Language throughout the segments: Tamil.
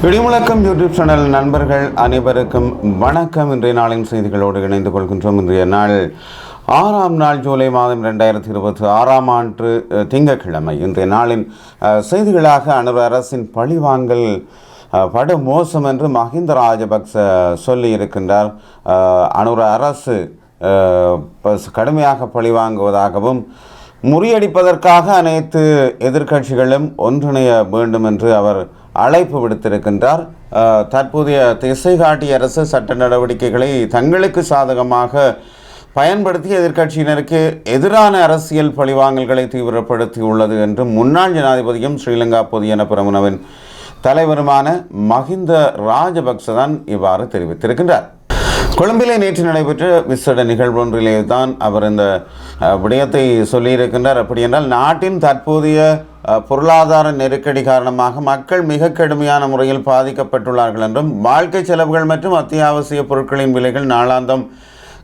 இடிமுழக்கம் யூடியூப் சேனல் நண்பர்கள் அனைவருக்கும் வணக்கம். இன்றைய நாளின் செய்திகளோடு இணைந்து கொள்கின்றோம். இன்றைய நாள் 6ஆம் நாள் ஜூலை மாதம் 2026ஆம் ஆண்டு திங்கட்கிழமை. இன்றைய நாளின் செய்திகளாக அனுர அரசின் பழிவாங்கல் படு மோசம் என்று மஹிந்த ராஜபக்ச சொல்லியிருக்கின்றார். அனுர அரசு கடுமையாக பழிவாங்குவதாகவும் முறியடிப்பதற்காக அனைத்து எதிர்க்கட்சிகளும் ஒன்றிணைய வேண்டும் என்று அவர் அழைப்பு விடுத்திருக்கின்றார். தற்போதைய திசை காட்டிய அரசு சட்ட நடவடிக்கைகளை தங்களுக்கு சாதகமாக பயன்படுத்தி எதிர்க்கட்சியினருக்கு எதிரான அரசியல் பழிவாங்கல்களை தீவிரப்படுத்தியுள்ளது என்று முன்னாள் ஜனாதிபதியும் ஸ்ரீலங்கா பொதுஜன பெரமுனவின் தலைவருமான மஹிந்த ராஜபக்ச தான் இவ்வாறு தெரிவித்திருக்கின்றார். கொழும்பிலே நேற்று நடைபெற்ற விசேட நிகழ்வொன்றிலே தான் அவர் இந்த விடயத்தை சொல்லியிருக்கின்றார். அப்படி என்றால் நாட்டின் தற்போதைய பொருளாதார நெருக்கடி காரணமாக மக்கள் மிக கடுமையான முறையில் பாதிக்கப்பட்டுள்ளார்கள் என்றும் வாழ்க்கை செலவுகள் மற்றும் அத்தியாவசிய பொருட்களின் விலைகள் நாளாந்தம்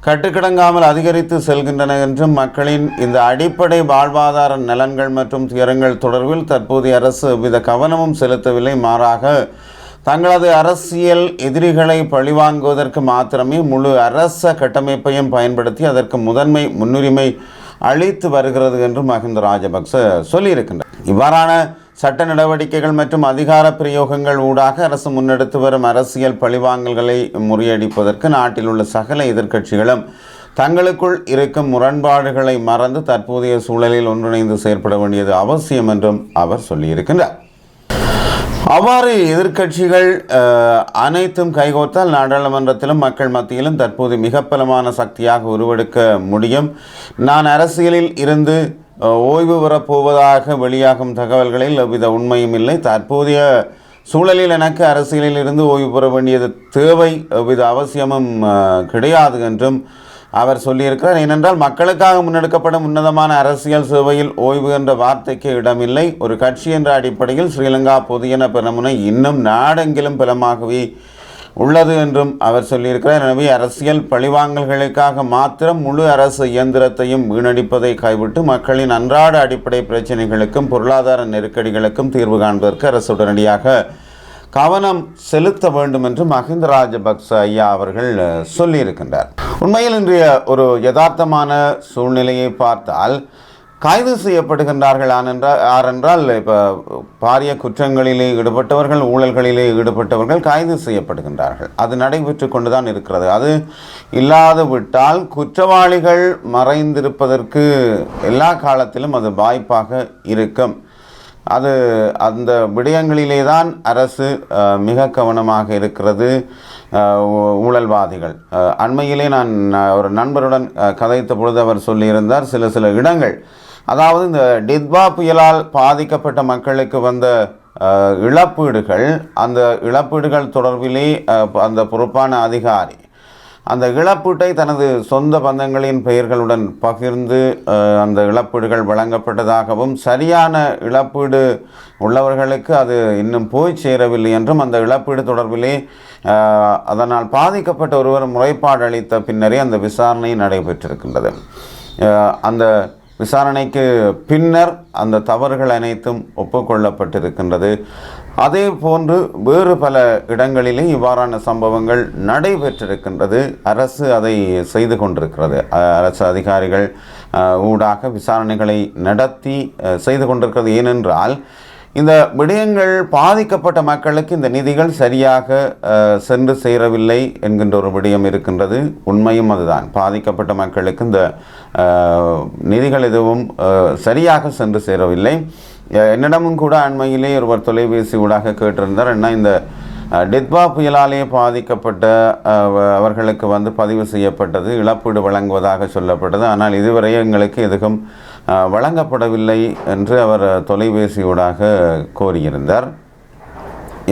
கட்டுக்கடங்காமல் அதிகரித்து செல்கின்றன என்றும் மக்களின் இந்த அடிப்படை வாழ்வாதார நலன்கள் மற்றும் துயரங்கள் தொடர்பில் தற்போதைய அரசு எவ்வித கவனமும் செலுத்தவில்லை. மாறாக தங்களது அரசியல் எதிரிகளை பழிவாங்குவதற்கு மாத்திரமே முழு அரச கட்டமைப்பையும் பயன்படுத்தி அதற்கு முன்னுரிமை அளித்து வருகிறது என்று மஹிந்த ராஜபக்ச சொல்லியிருக்கின்றார். இவ்வாறான சட்ட நடவடிக்கைகள் மற்றும் அதிகார பிரயோகங்கள் ஊடாக அரசு முன்னெடுத்து வரும் அரசியல் பழிவாங்கல்களை முறியடிப்பதற்கு நாட்டில் உள்ள சகல எதிர்க்கட்சிகளும் தங்களுக்குள் இருக்கும் முரண்பாடுகளை மறந்து தற்போதைய சூழலில் ஒன்றிணைந்து செயற்பட வேண்டியது அவசியம் என்றும் அவர் சொல்லியிருக்கின்றார். அவ்வாறு எதிர்க்கட்சிகள் அனைத்தும் கைகோர்த்தால் நாடாளுமன்றத்திலும் மக்கள் மத்தியிலும் தற்போது மிக பலமான சக்தியாக உருவெடுக்க முடியும். நான் அரசியலில் இருந்து ஓய்வு பெறப்போவதாக வெளியாகும் தகவல்களில் எவ்வித உண்மையும் இல்லை. தற்போதைய சூழலில் எனக்கு அரசியலில் இருந்து ஓய்வு பெற வேண்டியது தேவை, எவ்வித அவசியமும் கிடையாது என்றும் அவர் சொல்லியிருக்கிறார். ஏனென்றால் மக்களுக்காக முன்னெடுக்கப்படும் உன்னதமான அரசியல் சேவையில் ஓய்வு என்ற வார்த்தைக்கு இடமில்லை. ஒரு கட்சி என்ற அடிப்படையில் ஸ்ரீலங்கா பொதுஜன பெரமுன இன்னும் நாடெங்கிலும் பலமாகவே உள்ளது என்றும் அவர் சொல்லியிருக்கிறார். எனவே அரசியல் பழிவாங்கல்களுக்காக மாத்திரம் முழு அரசு இயந்திரத்தையும் வீணடிப்பதை கைவிட்டு மக்களின் அன்றாட அடிப்படை பிரச்சனைகளுக்கும் பொருளாதார நெருக்கடிகளுக்கும் தீர்வு காண்பதற்கு அரசு உடனடியாக கவனம் செலுத்த வேண்டும் என்று மஹிந்த ராஜபக்ச ஐயா அவர்கள் சொல்லியிருக்கின்றார். உண்மையில் இன்றைய ஒரு யதார்த்தமான சூழ்நிலையை பார்த்தால் கைது செய்யப்படுகின்றார்கள் யாரென்றால் இப்போ பாரிய குற்றங்களிலே ஈடுபட்டவர்கள், ஊழல்களிலே ஈடுபட்டவர்கள் கைது செய்யப்படுகின்றார்கள். அது நடைபெற்று கொண்டுதான் இருக்கிறது. அது இல்லாது விட்டால் குற்றவாளிகள் மறைந்திருப்பதற்கு எல்லா காலத்திலும் அது வாய்ப்பாக இருக்கும். அந்த விடயங்களிலே தான் அரசு மிக கவனமாக இருக்கிறது. ஊழல்வாதிகள் அண்மையிலே நான் ஒரு நண்பருடன் கதைத்த பொழுது அவர் சொல்லியிருந்தார், சில இடங்கள், அதாவது இந்த டித்வா புயலால் பாதிக்கப்பட்ட மக்களுக்கு வந்த இழப்பீடுகள், அந்த இழப்பீடுகள் தொடர்பிலே அந்த பொறுப்பான அதிகாரி அந்த இழப்பீட்டை தனது சொந்த பந்தங்களின் பெயர்களுடன் பகிர்ந்து அந்த இழப்பீடுகள் வழங்கப்பட்டதாகவும் சரியான இழப்பீடு உள்ளவர்களுக்கு அது இன்னும் போய் சேரவில்லை என்றும் அந்த இழப்பீடு தொடர்பிலே அதனால் பாதிக்கப்பட்ட ஒருவர் முறைப்பாடு அளித்த பின்னரே அந்த விசாரணை நடைபெற்றிருக்கின்றது. அந்த விசாரணைக்கு பின்னர் அந்த தவறுகள் அனைத்தும் ஒப்புக்கொள்ளப்பட்டிருக்கின்றது. அதே போன்று வேறு பல இடங்களிலே இவ்வாறான சம்பவங்கள் நடைபெற்றிருக்கின்றது. அரசு அதை செய்து கொண்டிருக்கிறது. அரசு அதிகாரிகள் ஊடாக விசாரணைகளை நடத்தி செய்து கொண்டிருக்கிறது. ஏனென்றால் இந்த விடயங்கள் பாதிக்கப்பட்ட மக்களுக்கு இந்த நிதிகள் சரியாக சென்று சேரவில்லை என்கின்ற ஒரு விடயம் இருக்கின்றது. உண்மையும் அதுதான். பாதிக்கப்பட்ட மக்களுக்கு இந்த நிதிகள் எதுவும் சரியாக சென்று சேரவில்லை. என்னிடமும் கூட அண்மையிலே ஒருவர் தொலைபேசி ஊடாக கேட்டிருந்தார், என்ன இந்த டித்வா புயலாலே பாதிக்கப்பட்ட அவர்களுக்கு பதிவு செய்யப்பட்டது, இழப்பீடு வழங்குவதாக சொல்லப்பட்டது, ஆனால் இதுவரை எங்களுக்கு எதுவும் வழங்கப்படவில்லை என்று அவர் தொலைபேசியூடாக கோரியிருந்தார்.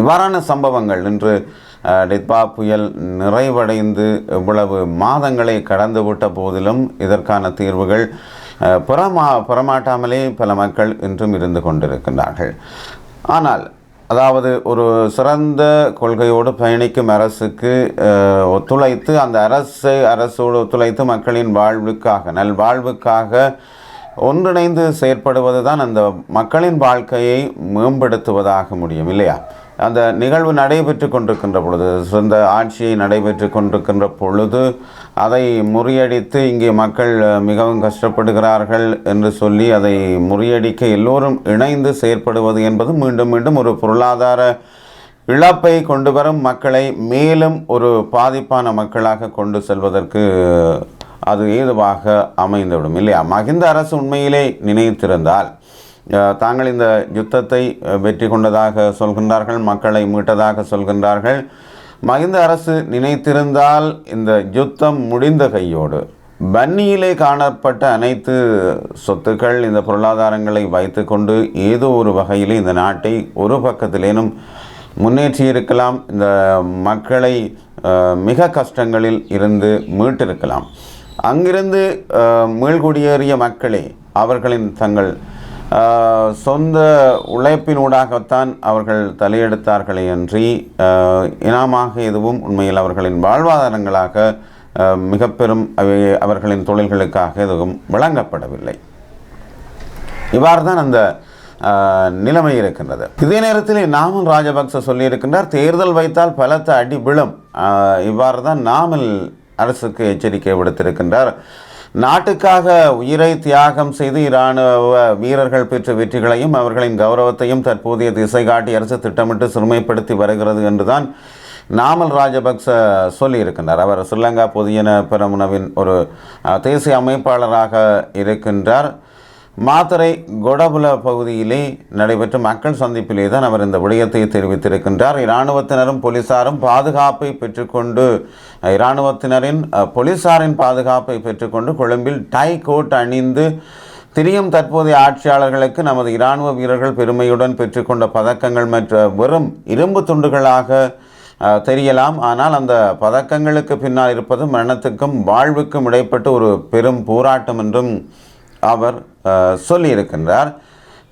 இவ்வாறான சம்பவங்கள் இன்று டித்வா புயல் நிறைவடைந்து இவ்வளவு மாதங்களை கடந்துவிட்ட போதிலும் இதற்கான தீர்வுகள் பெறமாட்டாமலே பல மக்கள் இன்றும் இருந்து கொண்டிருக்கின்றார்கள். ஆனால் ஒரு சிறந்த கொள்கையோடு பயணிக்கும் அரசுக்கு ஒத்துழைத்து அந்த அரசோடு ஒத்துழைத்து மக்களின் நல்வாழ்வுக்காக ஒன்றிணைந்து செயற்படுவது தான் அந்த மக்களின் வாழ்க்கையை மேம்படுத்துவதாக முடியும் இல்லையா? அந்த நிகழ்வு நடைபெற்று கொண்டிருக்கின்ற பொழுது, சொந்த ஆட்சியை நடைபெற்று கொண்டிருக்கின்ற பொழுது அதை முறியடித்து இங்கே மக்கள் மிகவும் கஷ்டப்படுகிறார்கள் என்று சொல்லி அதை முறியடிக்க எல்லோரும் இணைந்து செயற்படுவது என்பது மீண்டும் மீண்டும் ஒரு பொருளாதார இழப்பை கொண்டு வரும், மக்களை மேலும் ஒரு பாதிப்பான மக்களாக கொண்டு செல்வதற்கு அது ஏதுவாக அமைந்துவிடும் இல்லையா? மஹிந்த அரசு உண்மையிலே நினைத்திருந்தால், தாங்கள் இந்த யுத்தத்தை வெற்றி கொண்டதாக சொல்கின்றார்கள், மக்களை மீட்டதாக சொல்கின்றார்கள். மஹிந்த அரசு நினைத்திருந்தால் இந்த யுத்தம் முடிந்த கையோடு பன்னியிலே காணப்பட்ட அனைத்து சொத்துக்கள், இந்த பொருளாதாரங்களை வைத்து கொண்டு ஏதோ ஒரு வகையிலே இந்த நாட்டை ஒரு பக்கத்திலேனும் முன்னேற்றியிருக்கலாம், இந்த மக்களை மிக கஷ்டங்களில் இருந்து மீட்டிருக்கலாம். அங்கிருந்து மீள்குடியேறிய மக்களே அவர்களின் தங்கள் சொந்த உழைப்பினூடாகத்தான் அவர்கள் தலையெடுத்தார்களே அன்றி இனமாக எதுவும் உண்மையில் அவர்களின் வாழ்வாதாரங்களாக மிக பெரும் அவர்களின் தொழில்களுக்காக எதுவும் வழங்கப்படவில்லை. இவ்வாறு தான் அந்த நிலைமை இருக்கின்றது. இதே நேரத்தில் நாமல் ராஜபக்ச சொல்லியிருக்கின்றார், தேர்தல் வைத்தால் பலத்த அடி விழும். இவ்வாறு தான் நாமல் அரசுக்கு எச்சரிக்கை விடுத்திருக்கின்றார். நாட்டுக்காக உயிரை தியாகம் செய்து இராணுவ வீரர்கள் பெற்ற வெற்றிகளையும் அவர்களின் கௌரவத்தையும் தற்போதைய திசை காட்டி அரசு திட்டமிட்டு சிறுமைப்படுத்தி வருகிறது என்றுதான் நாமல் ராஜபக்ச சொல்லியிருக்கின்றார். அவர் ஸ்ரீலங்கா பொதுஜன பெரமுனவின் ஒரு தேசிய அமைப்பாளராக இருக்கின்றார். மாத்தறை கொடபுல பகுதியிலே நடைபெற்ற மக்கள் சந்திப்பிலே தான் அவர் இந்த விடயத்தை தெரிவித்திருக்கின்றார். இராணுவத்தினரும் போலீசாரும் பாதுகாப்பை பெற்றுக்கொண்டு போலீசாரின் பாதுகாப்பை பெற்றுக்கொண்டு கொழும்பில் டை கோட் அணிந்து திரியும் தற்போதைய ஆட்சியாளர்களுக்கு நமது இராணுவ வீரர்கள் பெருமையுடன் பெற்றுக்கொண்ட பதக்கங்கள் மற்ற வெறும் இரும்பு துண்டுகளாக தெரியலாம். ஆனால் அந்த பதக்கங்களுக்கு பின்னால் இருப்பது மரணத்துக்கும் வாழ்வுக்கும் இடைப்பட்டு ஒரு பெரும் போராட்டம் என்றும் அவர் சொல்லியிருக்கின்றார்.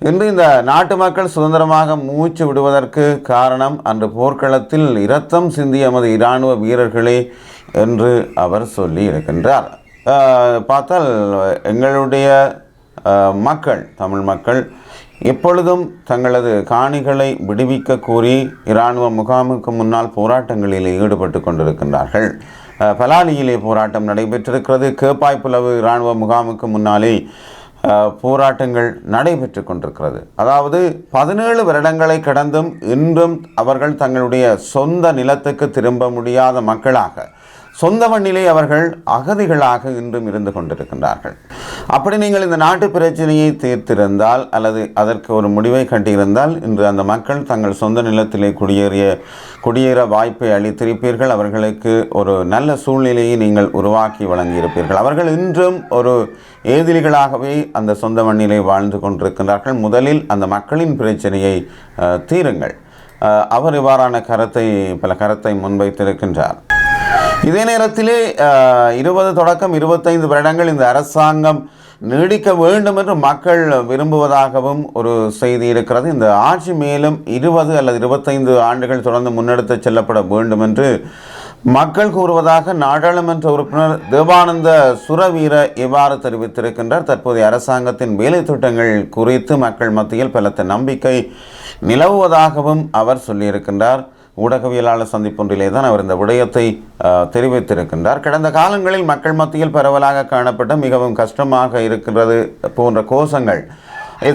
இன்று இந்த நாட்டு மக்கள் சுதந்திரமாக மூச்சு விடுவதற்கு காரணம் அன்று போர்க்களத்தில் இரத்தம் சிந்திய எமது இராணுவ வீரர்களே என்று அவர் சொல்லி இருக்கின்றார். பார்த்தால் எங்களுடைய மக்கள், தமிழ் மக்கள் எப்பொழுதும் தங்களது காணிகளை விடுவிக்க கோரி இராணுவ முகாமுக்கு முன்னால் போராட்டங்களில் ஈடுபட்டு கொண்டிருக்கின்றார்கள். பலாலியிலே போராட்டம் நடைபெற்றிருக்கிறது. கேப்பாய்ப்புலவு இராணுவ முகாமுக்கு முன்னாலே போராட்டங்கள் நடைபெற்று கொண்டிருக்கிறது. அதாவது 17 வருடங்களை கடந்தும் இன்றும் அவர்கள் தங்களுடைய சொந்த நிலத்துக்கு திரும்ப முடியாத மக்களாக, சொந்த மண்ணிலே அவர்கள் அகதிகளாக இன்றும் இருந்து கொண்டிருக்கின்றார்கள். அப்படி நீங்கள் இந்த நாட்டு பிரச்சனையை தீர்த்திருந்தால் அல்லது அதற்கு ஒரு முடிவை கட்டியிருந்தால் இன்று அந்த மக்கள் தங்கள் சொந்த நிலத்திலே குடியேற வாய்ப்பை அளித்திருப்பீர்கள். அவர்களுக்கு ஒரு நல்ல சூழ்நிலையை நீங்கள் உருவாக்கி வழங்கியிருப்பீர்கள். அவர்கள் இன்றும் ஒரு ஏதிலிகளாகவே அந்த சொந்த மண்ணிலே வாழ்ந்து கொண்டிருக்கின்றார்கள். முதலில் அந்த மக்களின் பிரச்சனையை தீருங்கள். அவர் இவ்வாறான பல கருத்தை முன்வைத்திருக்கின்றார். இதே நேரத்திலே 20 தொடக்கம் 25 வருடங்கள் இந்த அரசாங்கம் நீடிக்க வேண்டும் என்று மக்கள் விரும்புவதாகவும் ஒரு செய்தி இருக்கிறது. இந்த ஆட்சி மேலும் 20 அல்லது 25 ஆண்டுகள் தொடர்ந்து முன்னெடுத்து செல்லப்பட வேண்டும் என்று மக்கள் கூறுவதாக நாடாளுமன்ற உறுப்பினர் தேவானந்த சுரவீர இவ்வாறு தெரிவித்திருக்கின்றார். தற்போதைய அரசாங்கத்தின் வேலை திட்டங்கள் குறித்து மக்கள் மத்தியில் பலத்த நம்பிக்கை நிலவுவதாகவும் அவர் சொல்லியிருக்கின்றார். ஊடகவியலாளர் சந்திப்பொன்றிலே தான் அவர் இந்த விடயத்தை தெரிவித்திருக்கின்றார். கடந்த காலங்களில் மக்கள் மத்தியில் பரவலாக காணப்பட்ட மிகவும் கஷ்டமாக இருக்கிறது போன்ற கோஷங்கள்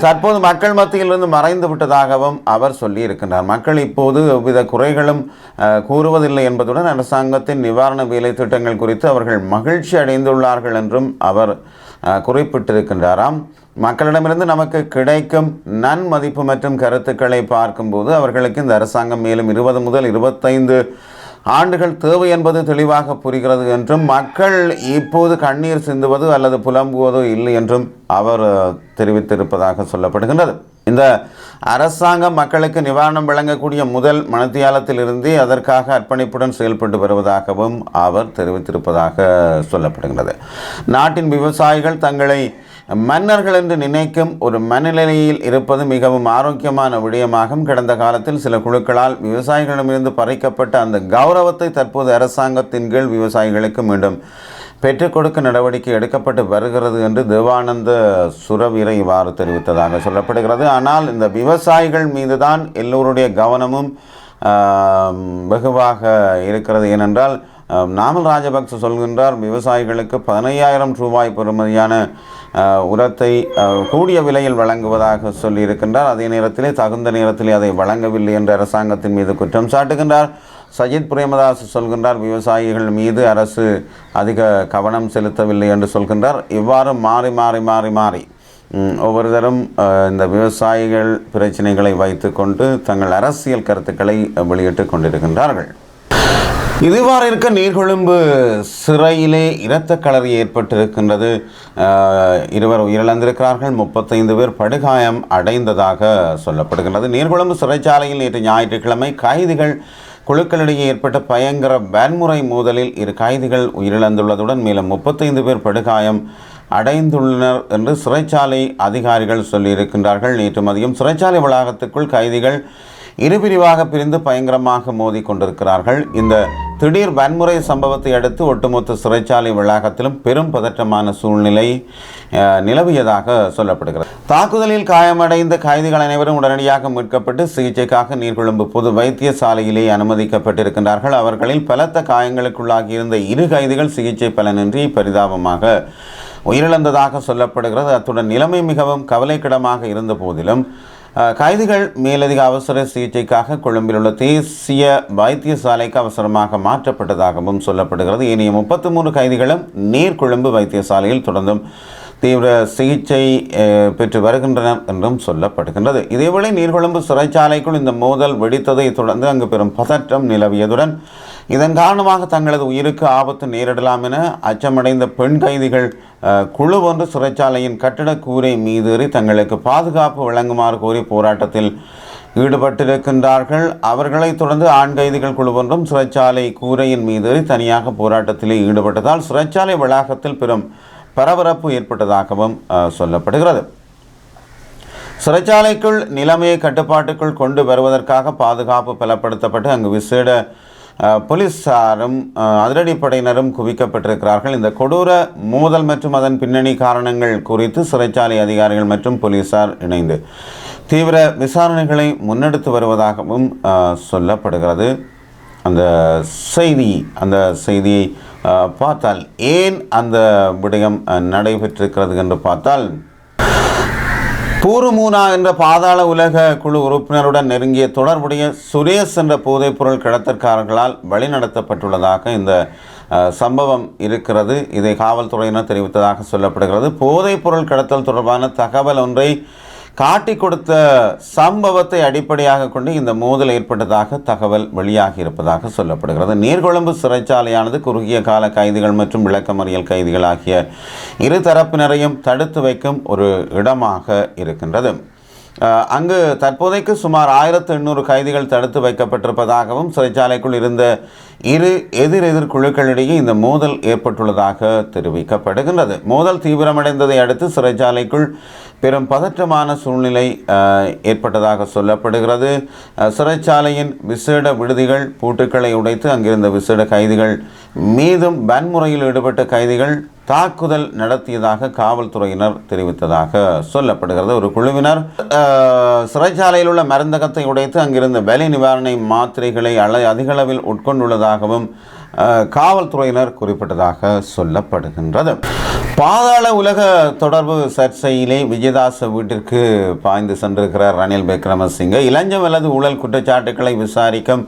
தற்போது மக்கள் மத்தியிலிருந்து மறைந்து விட்டதாகவும் அவர் சொல்லியிருக்கின்றார். மக்கள் இப்போது எவ்வித குறைகளும் கூறுவதில்லை என்பதுடன் அரசாங்கத்தின் நிவாரண வேலை திட்டங்கள் குறித்து அவர்கள் மகிழ்ச்சி அடைந்துள்ளார்கள் என்றும் அவர் குறிப்பிட்டிருக்கின்றாராம். மக்களிடமிருந்து நமக்கு கிடைக்கும் நன்மதிப்பு மற்றும் கருத்துக்களை பார்க்கும்போது அவர்களுக்கு இந்த அரசாங்கம் மேலும் 20 முதல் 25 ஆண்டுகள் தேவை என்பது தெளிவாக புரிகிறது என்றும் மக்கள் இப்போது கண்ணீர் சிந்துவது அல்லது புலம்புவதோ இல்லை என்றும் அவர் தெரிவித்திருப்பதாக சொல்லப்படுகின்றது. இந்த அரசாங்கம் மக்களுக்கு நிவாரணம் வழங்கக்கூடிய முதல் மணித்தியாலத்திலிருந்தே அதற்காக அர்ப்பணிப்புடன் செயல்பட்டு வருவதாகவும் அவர் தெரிவித்திருப்பதாக சொல்லப்படுகின்றது. நாட்டின் விவசாயிகள் தங்களை மன்னர்கள் என்று நினைக்கும் ஒரு மனநிலையில் இருப்பது மிகவும் ஆரோக்கியமான விடயமாகும். கடந்த காலத்தில் சில குழுக்களால் விவசாயிகளிடமிருந்து பறிக்கப்பட்ட அந்த கௌரவத்தை தற்போது அரசாங்கத்தின் கீழ் விவசாயிகளுக்கு மீண்டும் பெற்றுக் கொடுக்க நடவடிக்கை எடுக்கப்பட்டு வருகிறது என்று தேவானந்த சுரவீர இவ்வாறு தெரிவித்ததாக சொல்லப்படுகிறது. ஆனால் இந்த விவசாயிகள் மீதுதான் எல்லோருடைய கவனமும் வெகுவாக இருக்கிறது. ஏனென்றால் நாமல் ராஜபக்ச சொல்கின்றார், விவசாயிகளுக்கு 15,000 ரூபாய் பெறுமதியான உரத்தை கூடிய விலையில் வழங்குவதாக சொல்லியிருக்கின்றார். அதே நேரத்திலே தகுந்த நேரத்திலே அதை வழங்கவில்லை என்ற அரசாங்கத்தின் மீது குற்றம் சாட்டுகின்றார். சஜித் பிரேமதாஸ் சொல்கின்றார், விவசாயிகள் மீது அரசு அதிக கவனம் செலுத்தவில்லை என்று சொல்கின்றார். இவ்வாறு மாறி மாறி மாறி மாறி ஒவ்வொருத்தரும் இந்த விவசாயிகள் பிரச்சனைகளை வைத்து கொண்டு தங்கள் அரசியல் கருத்துக்களை வெளியிட்டு கொண்டிருக்கின்றார்கள். இதுவாறு இருக்க நீர்கொழும்பு சிறையிலே இரத்த களறி ஏற்பட்டிருக்கின்றது. 2 உயிரிழந்திருக்கிறார்கள், 35 பேர் படுகாயம் அடைந்ததாக சொல்லப்படுகின்றது. நீர்கொழும்பு சிறைச்சாலையில் நேற்று ஞாயிற்றுக்கிழமை கைதிகள் குழுக்களிடையே ஏற்பட்ட பயங்கர வன்முறை மோதலில் 2 கைதிகள் உயிரிழந்துள்ளதுடன் மேலும் 35 பேர் படுகாயம் அடைந்துள்ளனர் என்று சிறைச்சாலை அதிகாரிகள் சொல்லியிருக்கின்றார்கள். நேற்று மதியம் சிறைச்சாலை வளாகத்துக்குள் கைதிகள் இருபிரிவாக பிரிந்து பயங்கரமாக மோதி கொண்டிருக்கிறார்கள். இந்த திடீர் வன்முறை சம்பவத்தை அடுத்து ஒட்டுமொத்த சிறைச்சாலை வளாகத்திலும் பெரும் பதற்றமான சூழ்நிலை நிலவியதாக சொல்லப்படுகிறது. தாக்குதலில் காயமடைந்த கைதிகள் அனைவரும் உடனடியாக மீட்கப்பட்டு சிகிச்சைக்காக நீர்கொழும்பு பொது வைத்தியசாலையிலே அனுமதிக்கப்பட்டிருக்கின்றார்கள். அவர்களில் பலத்த காயங்களுக்குள்ளாகியிருந்த 2 கைதிகள் சிகிச்சை பலனின்றி பரிதாபமாக உயிரிழந்ததாக சொல்லப்படுகிறது. அத்துடன் நிலைமை மிகவும் கவலைக்கிடமாக இருந்த போதிலும் கைதிகள் மேலதிக அவசர சிகிச்சைக்காக கொழும்பில் உள்ள தேசிய வைத்தியசாலைக்கு அவசரமாக மாற்றப்பட்டதாகவும் சொல்லப்படுகிறது. ஏனைய 33 கைதிகளும் நீர்கொழும்பு வைத்தியசாலையில் தொடர்ந்தும் தீவிர சிகிச்சை பெற்று வருகின்றனர் என்றும் சொல்லப்படுகின்றது. இதேவேளை நீர்கொழும்பு சிறைச்சாலைக்குள் இந்த மோதல் வெடித்ததை தொடர்ந்து அங்கு பெரும் பதற்றம் நிலவியதுடன் இதன் காரணமாக தங்களது உயிருக்கு ஆபத்து நேரிடலாம் என அச்சமடைந்த பெண் கைதிகள் குழு ஒன்று சிறைச்சாலையின் கட்டட கூரை மீதேறி தங்களுக்கு பாதுகாப்பு வழங்குமாறு கோரி போராட்டத்தில் ஈடுபட்டிருக்கின்றார்கள். அவர்களை தொடர்ந்து ஆண் கைதிகள் குழு ஒன்றும் சிறைச்சாலை கூரையின் மீதேறி தனியாக போராட்டத்திலே ஈடுபட்டதால் சிறைச்சாலை வளாகத்தில் பெரும் பரபரப்பு ஏற்பட்டதாகவும் சொல்லப்படுகிறது. சிறைச்சாலைக்குள் நிலைமையை கட்டுப்பாட்டுக்குள் கொண்டு வருவதற்காக பாதுகாப்பு பலப்படுத்தப்பட்டு அங்கு விசேட போலீசாரும் அதிரடிப்படையினரும் குவிக்கப்பட்டிருக்கிறார்கள். இந்த கொடூர மோதல் மற்றும் அதன் பின்னணி காரணங்கள் குறித்து சிறைச்சாலை அதிகாரிகள் மற்றும் போலீசார் இணைந்து தீவிர விசாரணைகளை முன்னெடுத்து வருவதாகவும் சொல்லப்படுகிறது. அந்த செய்தியை பார்த்தால் ஏன் அந்த விடயம் நடைபெற்றிருக்கிறது என்று பார்த்தால், பூருமூனா என்ற பாதாள உலக குழு உறுப்பினருடன் நெருங்கிய தொடர்புடைய சுரேஷ் என்ற போதைப்பொருள் கடத்தற்காரர்களால் வழிநடத்தப்பட்டுள்ளதாக இந்த சம்பவம் இருக்கிறது. இதை காவல்துறையினர் தெரிவித்ததாக சொல்லப்படுகிறது. போதைப்பொருள் கடத்தல் தொடர்பான தகவல் ஒன்றை காட்டி கொடுத்த சம்பவத்தை அடிப்படையாக கொண்டு இந்த மோதல் ஏற்பட்டதாக தகவல் வெளியாகி இருப்பதாக சொல்லப்படுகிறது. நீர்கொழும்பு சிறைச்சாலையானது குறுகிய கால கைதிகள் மற்றும் விளக்கமறியல் கைதிகள் ஆகிய 2 தரப்பினரையும் தடுத்து வைக்கும் ஒரு இடமாக இருக்கின்றது. அங்கு தற்போதைக்கு சுமார் 1800 கைதிகள் தடுத்து வைக்கப்பட்டிருப்பதாகவும் சிறைச்சாலைக்குள் இருந்த 2 எதிர் குழுக்களிடையே இந்த மோதல் ஏற்பட்டுள்ளதாக தெரிவிக்கப்படுகின்றது. மோதல் தீவிரமடைந்ததை அடுத்து சிறைச்சாலைக்குள் பெரும் பதற்றமான சூழ்நிலை ஏற்பட்டதாக சொல்லப்படுகிறது. சிறைச்சாலையின் விசேட விடுதிகள் பூட்டுக்களை உடைத்து அங்கிருந்த விசேட கைதிகள் மீதும் வன்முறையில் ஈடுபட்ட கைதிகள் தாக்குதல் நடத்தியதாக காவல்துறையினர் தெரிவித்ததாக சொல்லப்படுகிறது. ஒரு குழுவினர் சிறைச்சாலையில் உள்ள மருந்தகத்தை உடைத்து அங்கிருந்த வலி நிவாரண மாத்திரைகளை அதிகளவில் உட்கொண்டுள்ளதாகவும் காவல்துறையினர் குறிப்பிட்டதாக சொல்லப்படுகின்றது. பாதாள உலக தொடர்பு சர்ச்சையிலே விஜயதாச வீட்டிற்கு பாய்ந்து சென்றிருக்கிறார் ரணில் விக்ரமசிங்கே. இலஞ்சம் அல்லது ஊழல் குற்றச்சாட்டுக்களை விசாரிக்கும்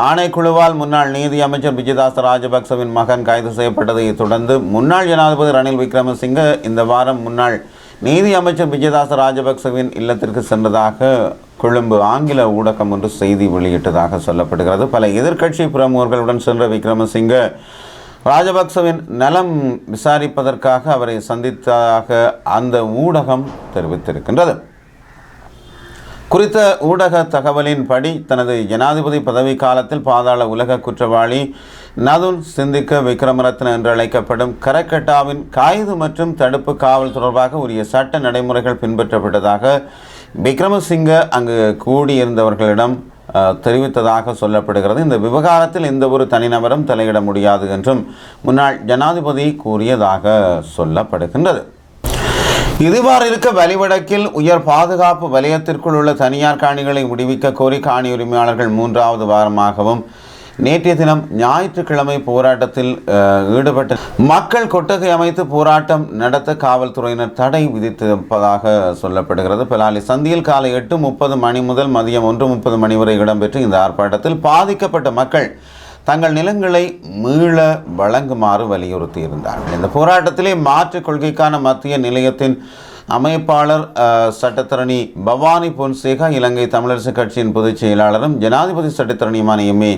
ஆணைக்குழுவால் முன்னாள் நீதி அமைச்சர் விஜயதாச ராஜபக்சவின் மகன் கைது செய்யப்பட்டதை தொடர்ந்து முன்னாள் ஜனாதிபதி ரணில் விக்ரமசிங்கே இந்த வாரம் முன்னாள் நீதி அமைச்சர் விஜயதாச ராஜபக்சவின் இல்லத்திற்கு சென்றதாக கொழும்பு ஆங்கில ஊடகம் ஒன்று செய்தி வெளியிட்டதாக சொல்லப்படுகிறது. பல எதிர்க்கட்சி பிரமுகர்களுடன் சென்ற விக்ரமசிங்கே ராஜபக்சவின் நலம் விசாரிப்பதற்காக அவரை சந்தித்ததாக அந்த ஊடகம் தெரிவித்திருக்கின்றது. குறித்த ஊடக தகவலின்படி தனது ஜனாதிபதி பதவி காலத்தில் பாதாள உலக குற்றவாளி நதுன் சிந்திக்க விக்ரமரத்ன என்று அழைக்கப்படும் கரக்கட்டாவின் கைது மற்றும் தடுப்பு காவல் தொடர்பாக உரிய சட்ட நடைமுறைகள் பின்பற்றப்பட்டதாக விக்ரமசிங்கே அங்கு கூடியிருந்தவர்களிடம் தெரிவித்ததாக சொல்லப்படுகிறது. இந்த விவகாரத்தில் எந்த ஒரு தனிநபரும் தலையிட முடியாது என்றும் முன்னாள் ஜனாதிபதி கூறியதாக சொல்லப்படுகின்றது. இதுவாறு இருக்க வலிவடக்கில் உயர் பாதுகாப்பு வலயத்திற்குள் உள்ள தனியார் காணிகளை விடுவிக்க கோரி காணி உரிமையாளர்கள் 3வது வாரமாகவும் நேற்றைய தினம் ஞாயிற்றுக்கிழமை போராட்டத்தில் ஈடுபட்ட மக்கள் கொட்டகை அமைத்து போராட்டம் நடத்த காவல்துறையினர் தடை விதித்திருப்பதாக சொல்லப்படுகிறது. பலாலி சந்தியில் காலை 8:30 மணி முதல் மதியம் 1:30 மணி வரை இடம்பெற்ற இந்த ஆர்ப்பாட்டத்தில் பாதிக்கப்பட்ட மக்கள் தங்கள் நிலங்களை மீள வழங்குமாறு வலியுறுத்தியிருந்தார்கள். இந்த போராட்டத்திலே மாற்றுக் கொள்கைக்கான மத்திய நிலையத்தின் அமைப்பாளர் சட்டத்தரணி பவானி பொன்சேகா, இலங்கை தமிழரசு கட்சியின் பொதுச் செயலாளரும் ஜனாதிபதி சட்டத்தரணியுமான எம்.ஏ.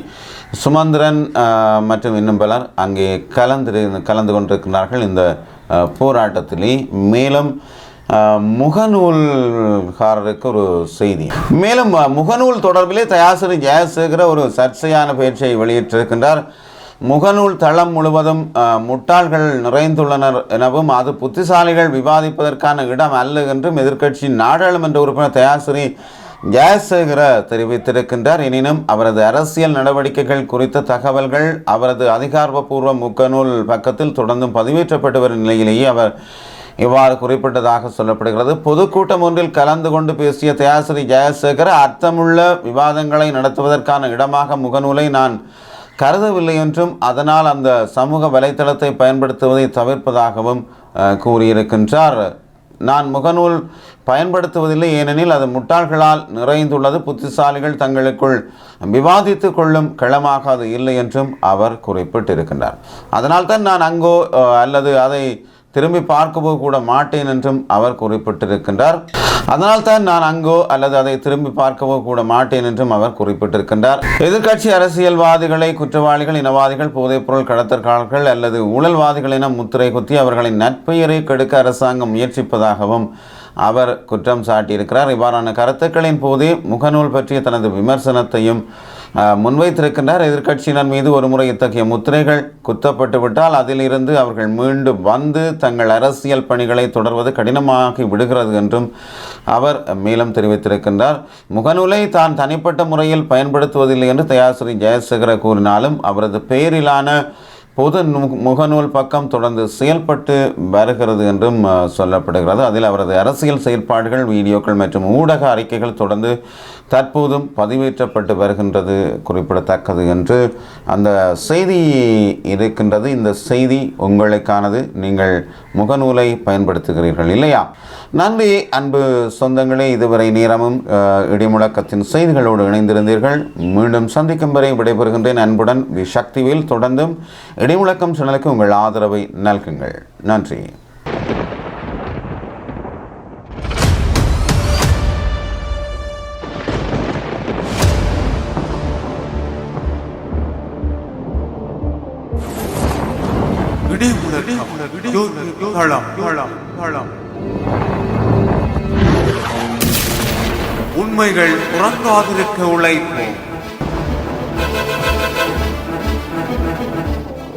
சுமந்திரன் மற்றும் இன்னும் பலர் அங்கே கலந்து கொண்டிருக்கிறார்கள் இந்த போராட்டத்திலே. மேலும் முகநூல்காரருக்கு ஒரு செய்தி. மேலும் முகநூல் தொடர்பிலே தயாசிரி ஜெயசேகர ஒரு சர்ச்சையான பேச்சை வெளியிட்டிருக்கின்றார். முகநூல் தளம் முழுவதும் முட்டாள்கள் நிறைந்துள்ளனர் எனவும் அது புத்திசாலிகள் விவாதிப்பதற்கான இடம் அல்ல என்றும் எதிர்க்கட்சி நாடாளுமன்ற உறுப்பினர் தயாசிரி ஜெயசேகர தெரிவித்திருக்கின்றார். எனினும் அவரது அரசியல் நடவடிக்கைகள் குறித்த தகவல்கள் அவரது அதிகாரப்பூர்வ முகநூல் பக்கத்தில் தொடர்ந்தும் பதிவேற்றப்பட்டு வரும் நிலையிலேயே அவர் இவ்வாறு குறிப்பிட்டதாக சொல்லப்படுகிறது. பொதுக்கூட்டம் ஒன்றில் கலந்து கொண்டு பேசிய தயாசிரி ஜெயசேகர, அர்த்தமுள்ள விவாதங்களை நடத்துவதற்கான இடமாக முகநூலை நான் கருதவில்லை என்றும் அதனால் அந்த சமூக வலைத்தளத்தை பயன்படுத்துவதை தவிர்ப்பதாகவும் கூறியிருக்கின்றார். நான் முகநூல் பயன்படுத்துவதில்லை, ஏனெனில் அது முட்டாள்களால் நிறைந்துள்ளது. புத்திசாலிகள் தங்களுக்குள் விவாதித்து கொள்ளும் களமாக அது இல்லை என்றும் அவர் குறிப்பிட்டிருக்கின்றார். அதனால்தான் நான் அங்கோ அல்லது அதை திரும்பி பார்க்கவோ கூட மாட்டேன் என்றும் அவர் குறிப்பிட்டிருக்கின்றார். அதனால்தான் நான் அங்கோ அல்லது அதை திரும்பி பார்க்கவோ கூட மாட்டேன் என்றும் அவர் குறிப்பிட்டிருக்கின்றார். எதிர்க்கட்சி அரசியல்வாதிகளை குற்றவாளிகள், இனவாதிகள், போதைப்பொருள் கடத்தல்காரர்கள் அல்லது ஊழல்வாதிகள் என முத்திரை குத்தி அவர்களின் நற்பெயரை கெடுக்க அரசாங்கம் முயற்சிப்பதாகவும் அவர் குற்றம் சாட்டியிருக்கிறார். இவ்வாறான கருத்துக்களின் போதே முகநூல் பற்றிய தனது விமர்சனத்தையும் முன்வைத்திருக்கின்றார். எதிர்க்கட்சியினர் மீது ஒருமுறை இத்தகைய முத்திரைகள் குத்தப்பட்டு விட்டால் அதிலிருந்து அவர்கள் மீண்டும் வந்து தங்கள் அரசியல் பணிகளை தொடர்வது கடினமாகி விடுகிறது என்றும் அவர் மேலும் தெரிவித்திருக்கின்றார். முகநூலை தான் தனிப்பட்ட முறையில் பயன்படுத்துவதில்லை என்று தயாசிரி ஜெயசேகர கூறினாலும் அவரது பெயரிலான பொது முகநூல் பக்கம் தொடர்ந்து செயல்பட்டு வருகிறது என்றும் சொல்லப்படுகிறது. அதில் அவரது அரசியல் செயற்பாடுகள், வீடியோக்கள் மற்றும் ஊடக அறிக்கைகள் தொடர்ந்து தற்போதும் பதிவேற்றப்பட்டு வருகின்றது குறிப்பிடத்தக்கது என்று அந்த செய்தி இருக்கின்றது. இந்த செய்தி உங்களுக்கானது. நீங்கள் முகநூலை பயன்படுத்துகிறீர்கள் இல்லையா? நன்றி அன்பு சொந்தங்களே. இதுவரை நேரமும் இடிமுழக்கத்தின் செய்திகளோடு இணைந்திருந்தீர்கள். மீண்டும் சந்திக்கும் வரை விடைபெறுகின்றேன். அன்புடன் வி சக்திவேல். தொடர்ந்தும் இடிமுழக்கம் சேனலுக்கு உங்கள் ஆதரவை நல்குங்கள். நன்றி. உண்மைகள் உறங்காதிருக்க உழைப்போம்.